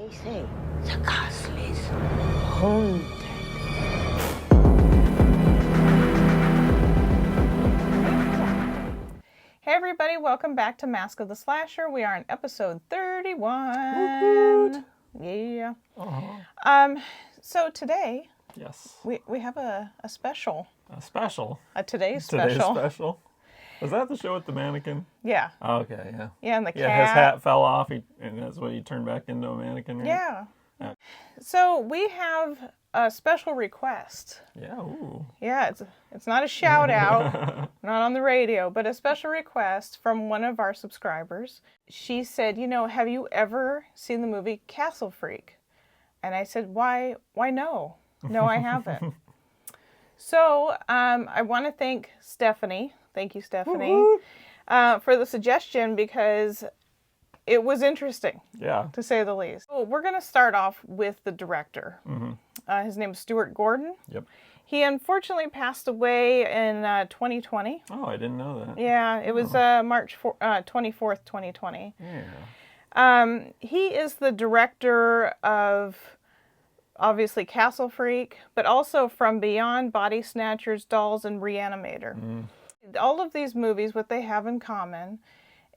They say the castle is haunted. Hey everybody, welcome back to Mask of the Slasher. We are on episode 31. Woot. Yeah. Uh-huh. So today, Yes. we have a special. A special. A today's special. Today's special. Was that the show with the mannequin? Yeah. Okay, yeah. Yeah, and the cat. Yeah, his hat fell off, and that's what he turned back into a mannequin, right? Yeah. Yeah. So we have a special request. Yeah, ooh. Yeah, it's not a shout out, not on the radio, but a special request from one of our subscribers. She said, have you ever seen the movie Castle Freak? And I said, why no? No, I haven't. So I want to thank Stephanie. Thank you, Stephanie, for the suggestion because it was interesting, to say the least. So we're going to start off with the director. Mm-hmm. His name is Stuart Gordon. Yep. He unfortunately passed away in 2020. Oh, I didn't know that. Yeah, it was March 24th, 2020. Yeah. He is the director of, obviously, Castle Freak, but also From Beyond, Body Snatchers, Dolls, and Re-Animator. Mm. All of these movies, what they have in common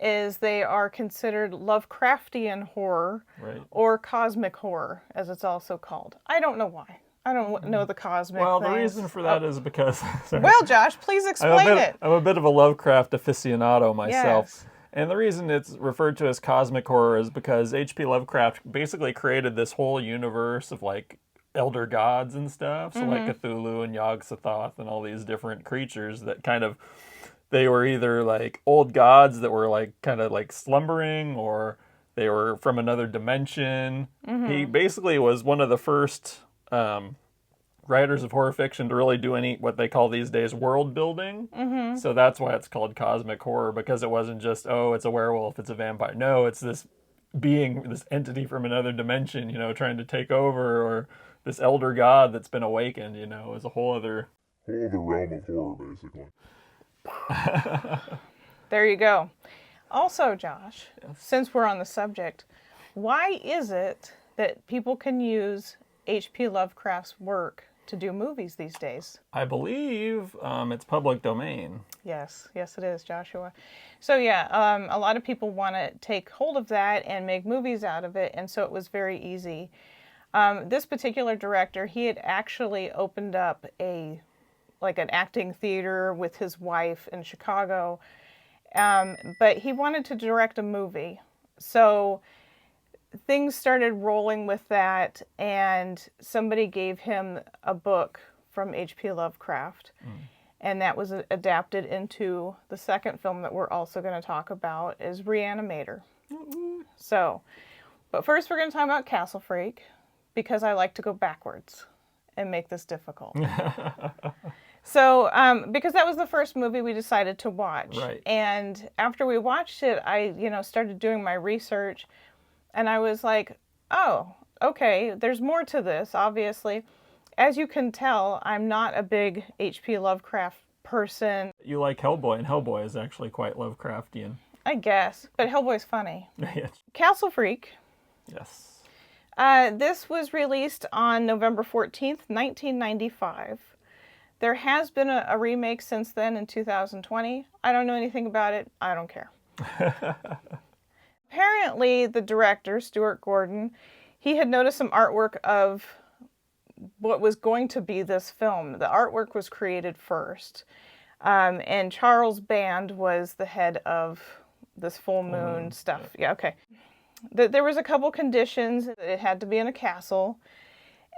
is they are considered Lovecraftian horror, right, or cosmic horror, as it's also called. I don't know why. I don't know the cosmic Well, things. the reason for that is because... Well, Josh, please explain it. I'm a bit of a Lovecraft aficionado myself. Yes. And the reason it's referred to as cosmic horror is because H.P. Lovecraft basically created this whole universe of, like, elder gods and stuff. So, like Cthulhu and Yog-Sothoth and all these different creatures that kind of... They were either, like, old gods that were, like, kind of, like, slumbering, or they were from another dimension. Mm-hmm. He basically was one of the first writers of horror fiction to really do any, what they call these days, world building. Mm-hmm. So that's why it's called cosmic horror, because it wasn't just, oh, it's a werewolf, it's a vampire. No, it's this being, this entity from another dimension, trying to take over, or this elder god that's been awakened, is a whole other realm of horror, basically. There you go. Also, Josh, yes, since we're on the subject, why is it that people can use H.P. Lovecraft's work to do movies these days? I believe it's public domain. Yes, it is, Joshua. So yeah, a lot of people want to take hold of that and make movies out of it, and so it was very easy. This particular director, he had actually opened up an acting theater with his wife in Chicago, but he wanted to direct a movie. So things started rolling with that, and somebody gave him a book from H.P. Lovecraft, and that was adapted into the second film that we're also going to talk about, is Re-Animator. So, but first we're going to talk about Castle Freak, because I like to go backwards and make this difficult. So, because that was the first movie we decided to watch. Right. And after we watched it, I, started doing my research, and I was like, oh, okay, there's more to this, obviously. As you can tell, I'm not a big H.P. Lovecraft person. You like Hellboy, and Hellboy is actually quite Lovecraftian. I guess, but Hellboy's funny. Yes. Castle Freak. Yes. This was released on November 14th, 1995. There has been a remake since then in 2020. I don't know anything about it. I don't care. Apparently, the director, Stuart Gordon, he had noticed some artwork of what was going to be this film. The artwork was created first. And Charles Band was the head of this full moon stuff. Yeah, okay. There was a couple conditions. It had to be in a castle,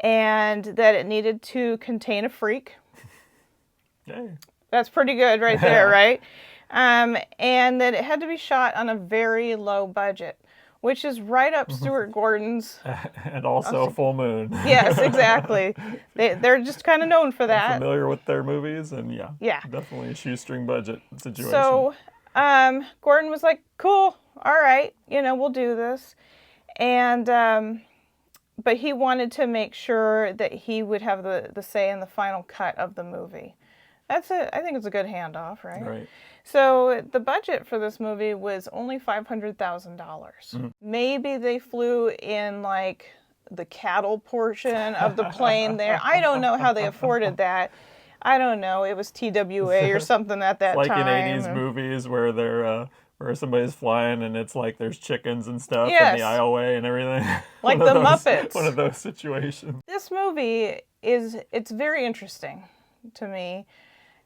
and that it needed to contain a freak. Yay. That's pretty good right there, right? And that it had to be shot on a very low budget, which is right up Stuart Gordon's. And also full moon. Yes, exactly. They're just kind of known for that. I'm familiar with their movies, and yeah, definitely a shoestring budget situation. So Gordon was like, cool, all right, we'll do this. And but he wanted to make sure that he would have the say in the final cut of the movie. I think it's a good handoff, right? Right. So the budget for this movie was only $500,000. Maybe they flew in like the cattle portion of the plane there. I don't know how they afforded that. I don't know. It was TWA or something at that Like time. in 80s movies where they're where somebody's flying and it's like there's chickens and stuff in Yes. the aisleway and everything. Like One of the those- Muppets. One of those situations. This movie it's very interesting to me.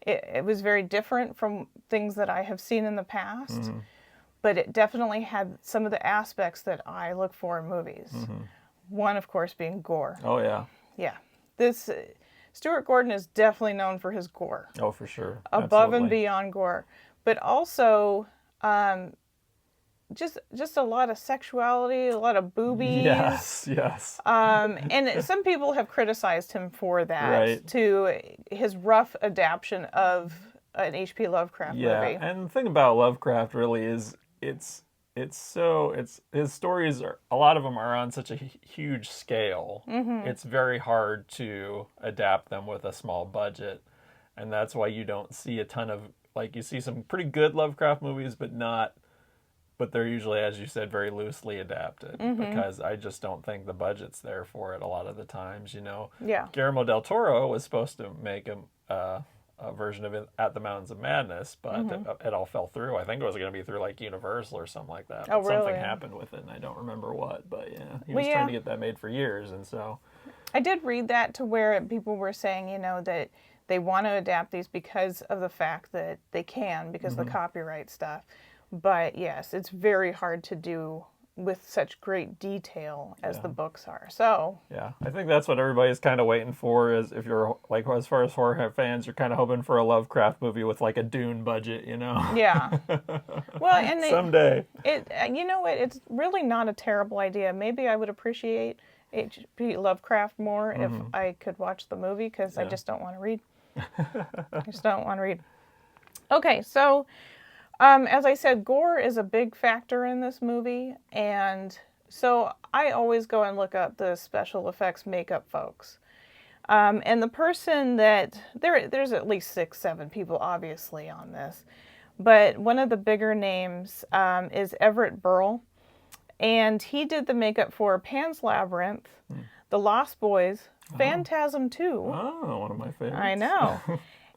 It was very different from things that I have seen in the past, but it definitely had some of the aspects that I look for in movies. One, of course, being gore. Oh yeah. Yeah. This Stuart Gordon is definitely known for his gore. Oh, for sure. Above and Absolutely. beyond gore. But also just a lot of sexuality, a lot of boobies. Yes. And some people have criticized him for that, Right. to his rough adaptation of an H.P. Lovecraft Yeah, movie. and the thing about Lovecraft really is it's his stories are, a lot of them are on such a huge scale. It's very hard to adapt them with a small budget, and that's why you don't see a ton of, like, you see some pretty good Lovecraft movies, but they're usually, as you said, very loosely adapted, because I just don't think the budget's there for it a lot of the times, you know. Yeah. Guillermo del Toro was supposed to make a version of it at the Mountains of Madness, but it all fell through. I think it was going to be through like Universal or something like that. Oh, But really? Something happened with it, and I don't remember what. But yeah, he Well, was yeah. trying to get that made for years, and so I did read that, to where people were saying, that they want to adapt these because of the fact that they can, because of the copyright stuff. But yes, it's very hard to do with such great detail as the books are. So yeah, I think that's what everybody's kind of waiting for. Is if you're like, as far as horror fans, you're kind of hoping for a Lovecraft movie with like a Dune budget, you know. yeah. Well, and Someday. it's really not a terrible idea. Maybe I would appreciate H.P. Lovecraft more if I could watch the movie, because I just don't want to read. I just don't want to read. Okay, so as I said, gore is a big factor in this movie, and so I always go and look up the special effects makeup folks. And the person that there's at least 6-7 people obviously on this, but one of the bigger names is Everett Burl, and he did the makeup for Pan's Labyrinth, The Lost Boys, Phantasm 2. Oh, one of my favorites. I know.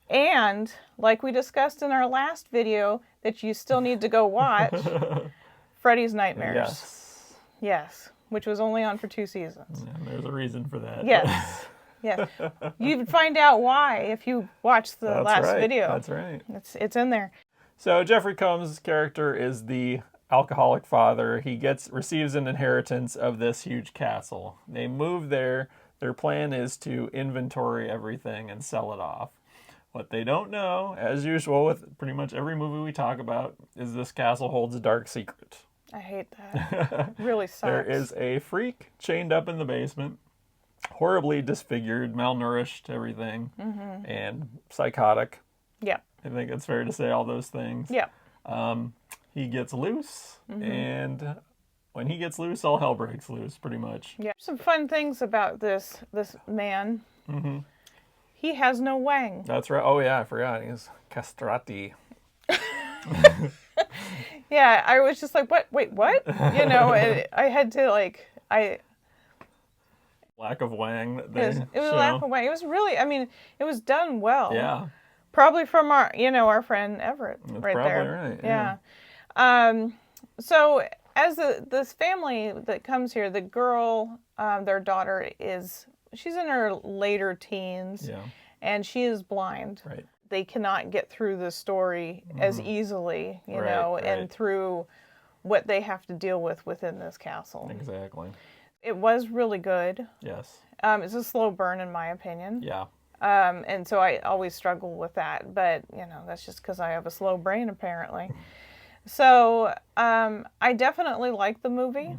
And like we discussed in our last video that you still need to go watch, Freddy's Nightmares. Yes. Yes, which was only on for 2 seasons. And there's a reason for that. Yes. Yes. You'd find out why if you watch the That's last right. video. That's right. It's in there. So Jeffrey Combs' character is the alcoholic father. He receives an inheritance of this huge castle. They move there. Their plan is to inventory everything and sell it off. What they don't know, as usual with pretty much every movie we talk about, is this castle holds a dark secret. I hate that. It really sucks. There is a freak chained up in the basement, horribly disfigured, malnourished, everything, and psychotic. Yep. I think it's fair to say all those things. Yep. He gets loose, and when he gets loose, all hell breaks loose, pretty much. Yeah. Some fun things about this man. He has no wang. That's right. Oh, yeah, I forgot. He's castrati. Yeah, I was just like, what? Wait, what? I had to Lack of wang that it they was a show. lack of wang. It was really, it was done well. Yeah, Probably from our friend Everett. that's right probably there. right. Yeah. So as this family that comes here, the girl, their daughter she's in her later teens, Yeah, and she is blind. right. They cannot get through the story as easily, Right. and through what they have to deal with within this castle. Exactly. It was really good. Yes. It's a slow burn in my opinion. Yeah. And so I always struggle with that, but that's just because I have a slow brain apparently. So I definitely like the movie.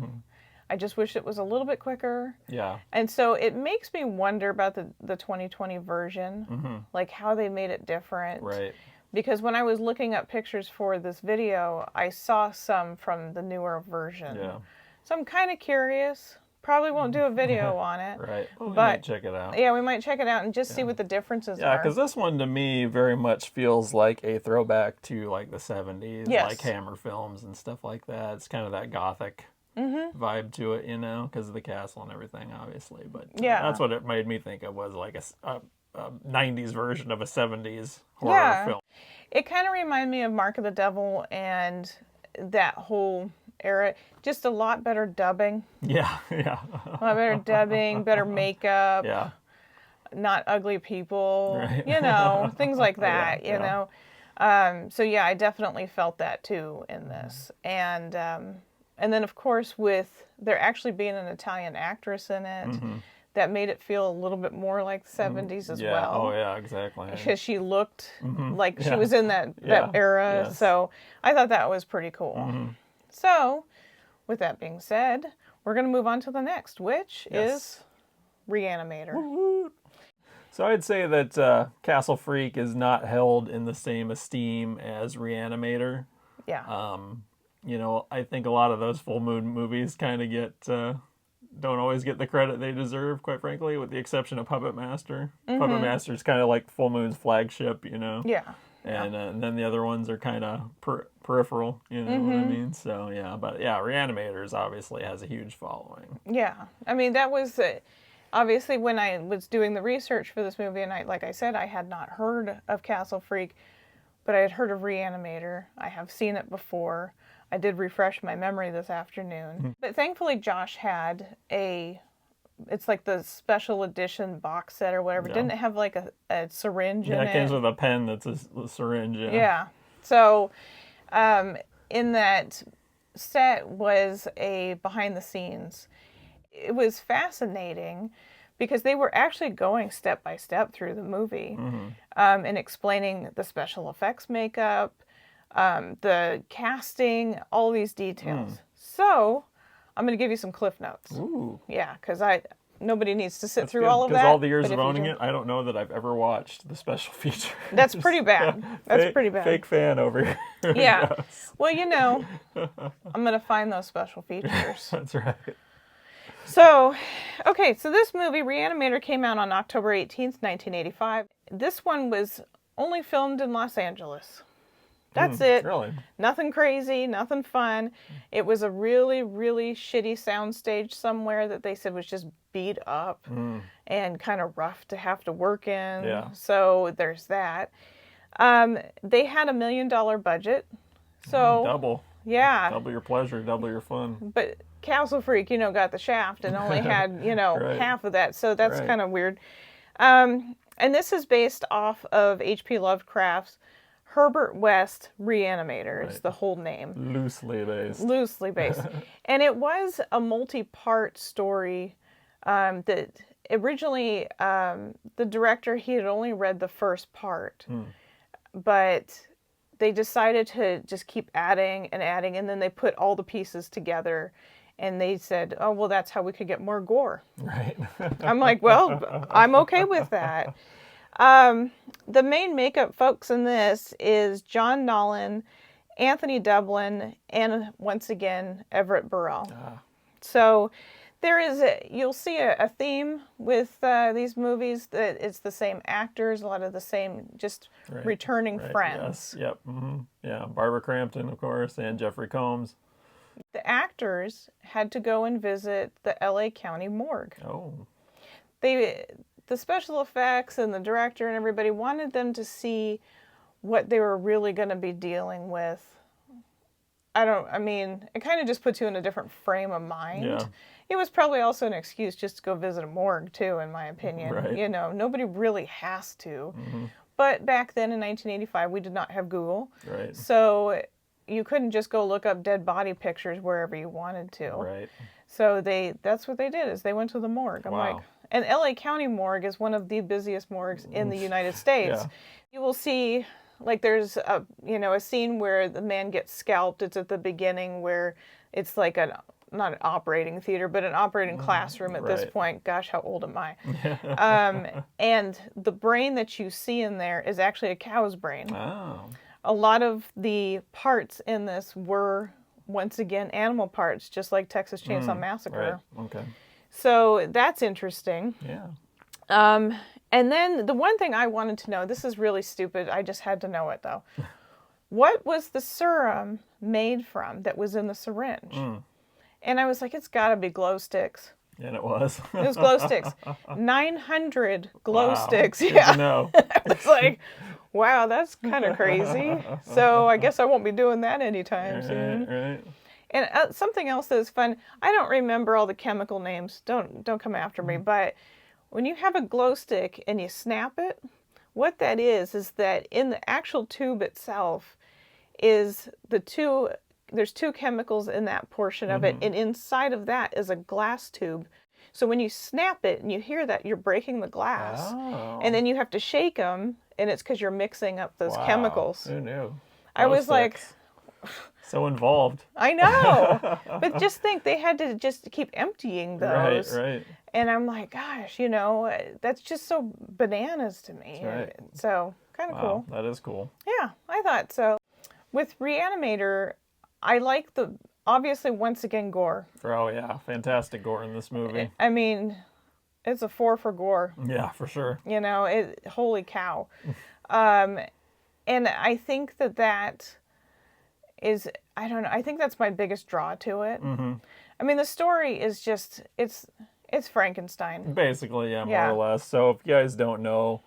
I just wish it was a little bit quicker. Yeah. And so it makes me wonder about the 2020 version, like how they made it different. Right. Because when I was looking up pictures for this video, I saw some from the newer version. Yeah. So I'm kind of curious Probably won't do a video on it. Right. Well, we But might check it out. yeah, we might check it out and just see what the differences Yeah, are. because this one to me very much feels like a throwback to like the 70s, Yes. like Hammer films and stuff like that. It's kind of that gothic vibe to it, you know, because of the castle and everything, obviously. But Yeah. that's what it made me think it was, like a 90s version of a 70s horror film. It kind of reminded me of Mark of the Devil and that whole era. Just a lot better dubbing. Yeah, yeah. A lot better dubbing, better makeup, Yeah. not ugly people, Right. you know, things like that, Yeah, you know. So yeah, I definitely felt that too in this. And then of course with there actually being an Italian actress in it, that made it feel a little bit more like the 70s as Yeah. well. Oh, yeah, exactly. Because she looked like she Yeah. was in that Yeah. era. Yes. So I thought that was pretty cool. So with that being said, we're going to move on to the next, which is Re-Animator. So I'd say that Castle Freak is not held in the same esteem as Re-Animator. Yeah. You know, I think a lot of those full moon movies kind of get don't always get the credit they deserve, quite frankly, with the exception of Puppet Master. Puppet Master's kind of like Full Moon's flagship, you know. Yeah. And then the other ones are kind of peripheral, you know what I mean? So yeah, but yeah, Re-Animators obviously has a huge following. Yeah. I mean, that was obviously when I was doing the research for this movie, and like I said, I had not heard of Castle Freak, but I had heard of Re-Animator. I have seen it before. I did refresh my memory this afternoon. But thankfully Josh had it's like the special edition box set or whatever. Yeah. Didn't it have like a syringe in Yeah, it? it comes with a pen that's a syringe. Yeah. Yeah. So in that set was a behind the scenes. It was fascinating because they were actually going step by step through the movie and explaining the special effects makeup, the casting, all these details. So I'm going to give you some cliff notes. Ooh. Yeah, because nobody needs to sit That's through good, all of that. Because all the years but of if you owning do- it, I don't know that I've ever watched the special features. That's pretty bad. That's pretty bad. Fake fan over here. Yeah. Well, you know, I'm going to find those special features. That's right. So, okay, so this movie, Re-Animator, came out on October 18th, 1985. This one was only filmed in Los Angeles. That's it. Really? Nothing crazy, nothing fun. It was a really, really shitty soundstage somewhere that they said was just beat up and kind of rough to have to work in. Yeah. So there's that. They had $1 million budget. So Double. yeah. Double your pleasure, double your fun. But Castle Freak, you know, got the shaft and only had, you know, Right. half of that. So that's Right. kind of weird. And this is based off of H.P. Lovecraft's Herbert West Re-Animator. It's Right. the whole name. Loosely based. Loosely based. And it was a multi-part story that originally the director, he had only read the first part. But they decided to just keep adding, and then they put all the pieces together. And they said, oh, well, that's how we could get more gore. Right. I'm like, well, I'm okay with that. The main makeup folks in this is John Nolan, Anthony Dublin, and once again, Everett Burrell. So there is you'll see a theme with these movies that it's the same actors, a lot of the same just Right. returning Right. friends. Yes. Yep. Yeah. Barbara Crampton, of course, and Jeffrey Combs. The actors had to go and visit the LA County morgue. Oh. The special effects and the director and everybody wanted them to see what they were really going to be dealing with. I mean, it kind of just puts you in a different frame of mind. Yeah. It was probably also an excuse just to go visit a morgue too, in my opinion. Right. You know, nobody really has to. But back then in 1985, we did not have Google. Right. So you couldn't just go look up dead body pictures wherever you wanted to. Right. So that's what they did, is they went to the morgue. I'm Wow. like, and LA County morgue is one of the busiest morgues in the United States. Yeah. You will see, like, there's a scene where the man gets scalped. It's at the beginning where it's like not an operating theater, but an operating classroom at this Right. point. Gosh, how old am I? And the brain that you see in there is actually a cow's brain. Oh. A lot of the parts in this were, once again, animal parts, just like Texas Chainsaw Massacre. Right. Okay. So that's interesting. Yeah. And then the one thing I wanted to know, this is really stupid, I just had to know it though. What was the serum made from that was in the syringe? And I was like, it's got to be glow sticks. And it was. It was glow sticks. 900 glow sticks. Good Yeah. to know. I was like, wow, that's kind of crazy. So I guess I won't be doing that anytime soon. Right. And something else that is fun, I don't remember all the chemical names. Don't come after me. But when you have a glow stick and you snap it, what that is that in the actual tube itself is there's two chemicals in that portion of it, and inside of that is a glass tube. So when you snap it and you hear that, you're breaking the glass. Oh. And then you have to shake them, and it's because you're mixing up those chemicals. Who knew? I was like, so involved. I know. But just think, they had to just keep emptying those. Right. And I'm like, gosh, that's just so bananas to me. That's right. So kind of cool. That is cool. Yeah, I thought so. With Re-Animator, I like obviously, once again, gore. Oh, yeah. Fantastic gore in this movie. I mean, it's a 4 for gore. Yeah, for sure. Holy cow. And I think that is, I don't know, I think that's my biggest draw to it. I mean, the story is just, it's Frankenstein. Basically, yeah, more or less. So if you guys don't know,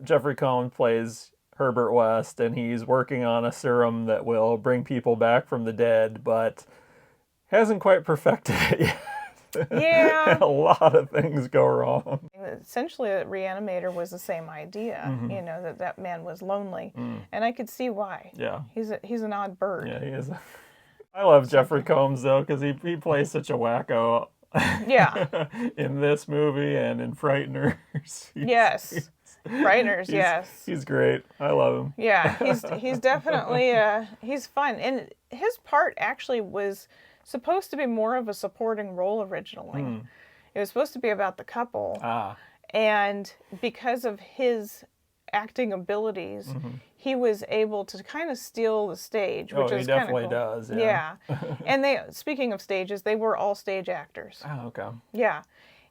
Jeffrey Combs plays Herbert West, and he's working on a serum that will bring people back from the dead, but hasn't quite perfected it yet. Yeah. A lot of things go wrong. Essentially, Re-Animator was the same idea, that man was lonely. And I could see why. Yeah. He's an odd bird. Yeah, he is. I love Jeffrey Combs, though, because he plays such a wacko. Yeah. In this movie and in Frighteners. Yes. Frighteners, yes. He's great. I love him. Yeah, he's definitely he's fun, and his part actually was supposed to be more of a supporting role originally. It was supposed to be about the couple, and because of his acting abilities, he was able to kind of steal the stage, which is kind of cool. He definitely does. Yeah, and speaking of stages, they were all stage actors. Oh, okay. Yeah.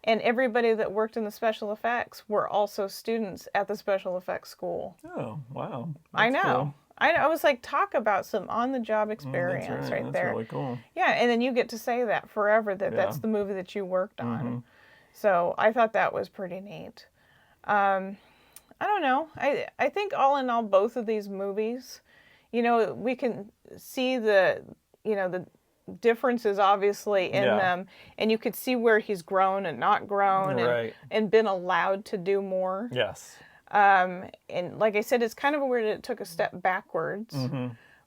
And everybody that worked in the special effects were also students at the special effects school. Oh, wow. I know. Cool. I was like, talk about some on-the-job experience right That's there. really cool. Yeah, and then you get to say that forever, that's the movie that you worked on. So I thought that was pretty neat. I don't know. I think all in all, both of these movies, we can see the differences obviously in them, and you could see where he's grown and not grown, and been allowed to do more. Yes. And like I said, it's kind of weird it took a step backwards,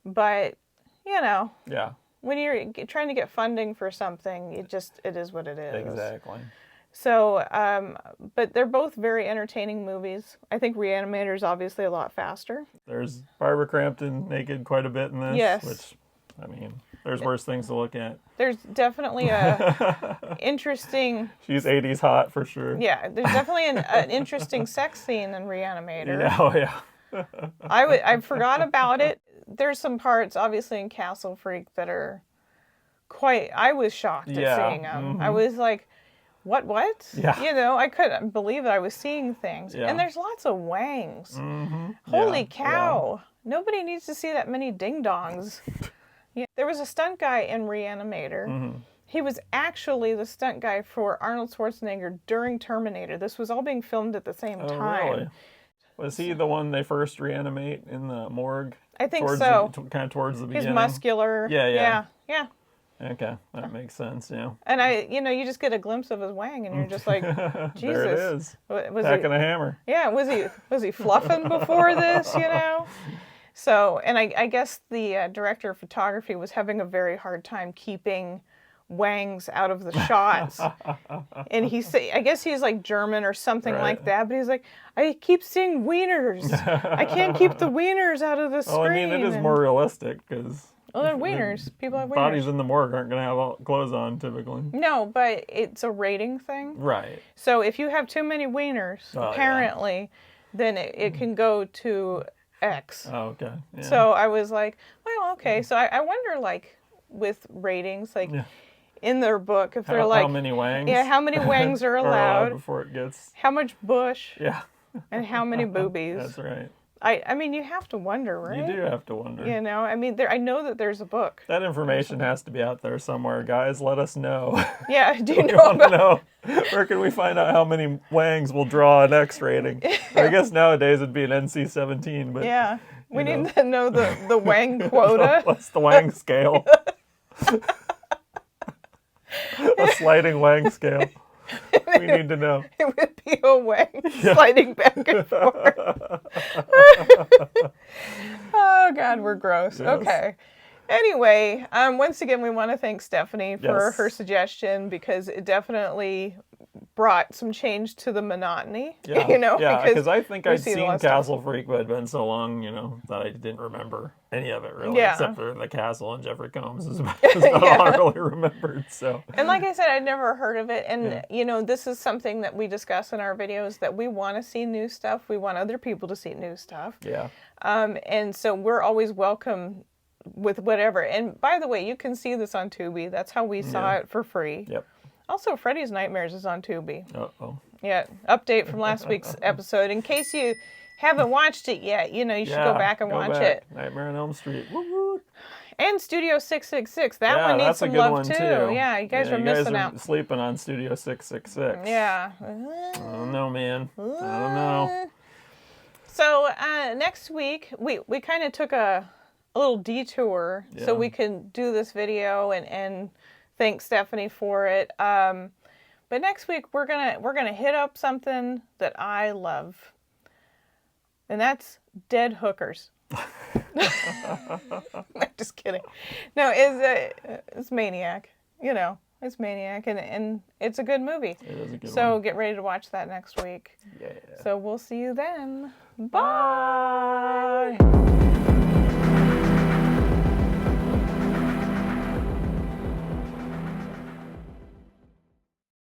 but Yeah. when you're trying to get funding for something, it is what it is. Exactly. So, but they're both very entertaining movies. I think Re-Animator is obviously a lot faster. There's Barbara Crampton naked quite a bit in this. Yes. Which, I mean, there's worse things to look at. There's definitely a interesting... She's 80s hot for sure. Yeah, there's definitely an interesting sex scene in Re-Animator. Yeah, oh yeah. I forgot about it. There's some parts, obviously, in Castle Freak that are quite... I was shocked at seeing them. I was like, what? Yeah. I couldn't believe that I was seeing things. Yeah. And there's lots of wangs. Holy cow. Yeah. Nobody needs to see that many ding-dongs. Yeah. There was a stunt guy in Re-Animator. He was actually the stunt guy for Arnold Schwarzenegger during Terminator. This was all being filmed at the same time. Really? Was he the one they first reanimate in the morgue? I think so. Kind of towards the beginning. He's muscular. Yeah. Okay, that makes sense, yeah. And you just get a glimpse of his wang, and you're just like, Jesus. There it is. Was Packing a hammer. Yeah, was he fluffing before this, So, and I guess the director of photography was having a very hard time keeping wangs out of the shots. And I guess he's like German or something like that, but he's like, I keep seeing wieners. I can't keep the wieners out of the screen. Well, I mean, it is more realistic, because... Well, they're wieners. People have wieners. Bodies in the morgue aren't going to have all clothes on, typically. No, but it's a rating thing. Right. So if you have too many wieners, apparently, then it can go to X. Oh, okay. Yeah. So I was like, well, okay. So I wonder, like, with ratings, like, in their book if they're how like many wangs? Yeah, how many wangs are allowed? Before it gets. How much bush? Yeah. And how many boobies? That's right. I mean, you have to wonder, right? You do have to wonder. You know, I mean, I know that there's a book. That information has to be out there somewhere, guys. Let us know. Yeah, do you We know want to about? know. Where can we find out how many wangs will draw an X rating? I guess nowadays it'd be an NC-17, but Yeah, we you know. need to know the wang quota. What's the wang scale? A sliding wang scale. We need to know. It would be a wang sliding back and forth. Oh God, we're gross. Yes. Okay. Anyway, once again, we want to thank Stephanie for Yes. her suggestion because it definitely brought some change to the monotony. Yeah, You know, yeah, because I think we've I'd seen a seen lot of stuff. Castle Freak, but it'd been so long, you know, that I didn't remember any of it really, Yeah. except for the castle and Jeffrey Combs is about all I really remembered. So And like I said, I'd never heard of it. And, Yeah. you know, this is something that we discuss in our videos, that we want to see new stuff. We want other people to see new stuff. yeah, And so we're always welcome with whatever. And by the way, you can see this on Tubi. That's how we saw Yeah. it for free. yep. Also, Freddy's Nightmares is on Tubi. Uh-oh. Yeah, update from last week's episode. In case you haven't watched it yet, you know, you should go back and watch it. Nightmare on Elm Street. Woo woo. And Studio 666. That Yeah, one needs that's a some good love one too. too. Yeah, you guys are you missing guys are out. sleeping on Studio 666. Yeah. I don't know, man. I don't know. So next week, we kind of took a little detour so Yeah. we can do this video and thank Stephanie for it. But next week we're gonna hit up something that I love, and that's dead hookers. I'm just kidding. No, it's Maniac. You know, it's Maniac, and it's a good movie. It is a good So one. get ready to watch that next week. Yeah. So we'll see you then. Bye.